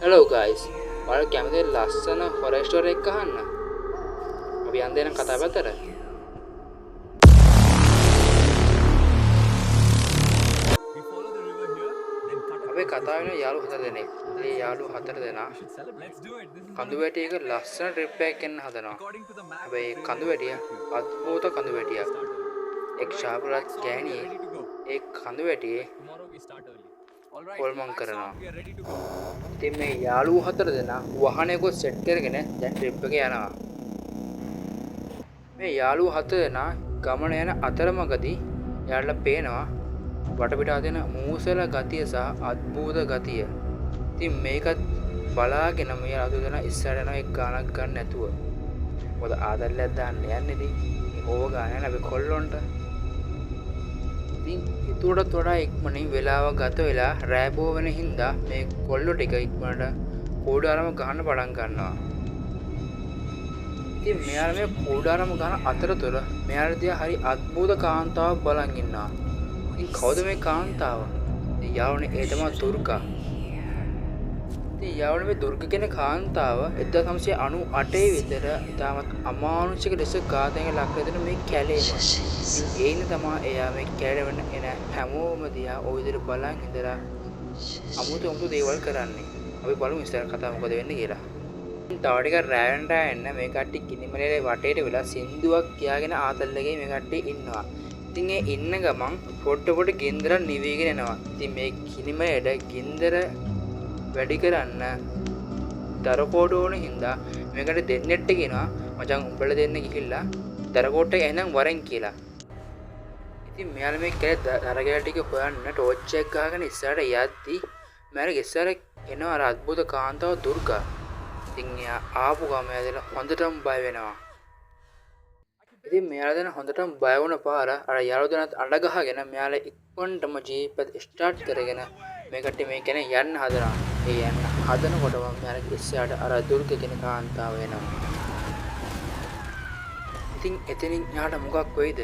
Hello guys. ඔයාලා කැමතිද ලස්සන හොරර් ස්ටෝරි එකක් අහන්න? අපි යන්න දෙන කතා පැත්තට. අපේ කතාව වෙන යාළුවෝ හතර දෙනෙක්. මේ යාළුවෝ හතර දෙනා කඳුවැටියක ලස්සන ට්‍රිප් එකක් යන්න හදනවා. හැබැයි කඳුවැටිය අද්භූත කඳුවැටියක්. එක් ශාපරත් ගෑණියෙක් ඒ කඳුවැටියේ හොල්මන් කරනවා. ඉතින් මේ යාළුවෝ හතර දෙනා වාහනයක සෙට් කරගෙන දැන් ට්‍රිප් එක යනවා. මේ යාළුවෝ හතර දෙනා ගමන යන අතරමඟදී යාළුවලා පේනවා වටපිටා තියෙන මූසල ගතිය සහ අద్භූත ගතිය. ඉතින් මේකත් බලාගෙන මේ යාළුවෝ දෙනා ඉස්සරහට යනවා එක් ගානක් ගන්න නැතුව. මොකද ආදල්ලයක් දාන්න යන්නේ ඉතින් ඕව ගාන යන අපි කොල්ලොන්ට. ඉතින් ඊටට වඩා ඉක්මනින් වෙලාව ගත වෙලා රෑබෝ වෙන හින්දා මේ කොල්ලෝ ටික ඉක්මනට කෝඩාරම ගහන්න පටන් ගන්නවා. ඉතින් මෙයාලා මේ කෝඩාරම ගහන අතරතුර මෙයාලා දිහා හරි අద్භූත කාන්තාවක් බලන් ඉන්නවා. ඉතින් කවුද මේ කාන්තාව? ඉතින් යාළුවනේ ඒ තමයි දුර්ගා. ඉතින් යාළුවනේ මේ දුර්ගා කියන කාන්තාව 1998 විතර ඉතාමත් අමානුෂික ලෙස ඝාතනයකට ලක් වෙන මේ කැලේම. ඉතින් ඒින තමයි එයා මේ කැලේවන එන හැමෝම දිහා ওই විදිහට බලන් ඉඳලා අමුතු දේවල් කරන්නේ. අපි බලමු ඉස්සර කතාව මොකද වෙන්නේ කියලා. තව ටිකක් රැවෙන්ට එන්න මේ කට්ටිය කිනිමලේ වටේට වෙලා සින්දුවක් කියාගෙන ආතල්ලගේ මේ කට්ටිය ඉන්නවා. ඉතින් ඒ ඉන්න ගමන් පොඩ ගින්දර නිවිගෙන එනවා. ඉතින් මේ කිනිමලේට ගින්දර වැඩි කරන්න දරකෝඩ ඕන හින්දා මේකට දෙන්නෙට්ට කියනවා මචං උඹලා දෙන්න ගිහිල්ලා දරකෝට්ට එහෙනම් වරෙන් කියලා. ඉතින් මෙයාලා මේ කැලේ දරකැල ටික හොයන්න ටෝච් එක ගහගෙන ඉස්සරහට යද්දි මම ඉස්සරහ එනවා අර අద్భుත කාන්තාව දුර්ගා. ඉතින් එයා ආපු ගම ඇදලා හොඳටම බය වෙනවා. ඉතින් මෙයාලා දැන් හොඳටම බය වුණ පාර අර යාළුවෝ දෙනාත් අඬ ගහගෙන මෙයාලා ඉක්මනටම ජීප් එක ස්ටාර්ට් කරගෙන මේ කට්ටිය මේ කෙනේ යන්න හදනවා. ඒ යන්න හදනකොටම මෙයාලා ඉස්සරහට අර දුර්ගා කියන කාන්තාව එනවා. ඉතින් එතනින් යාට මොකක් වෙයිද?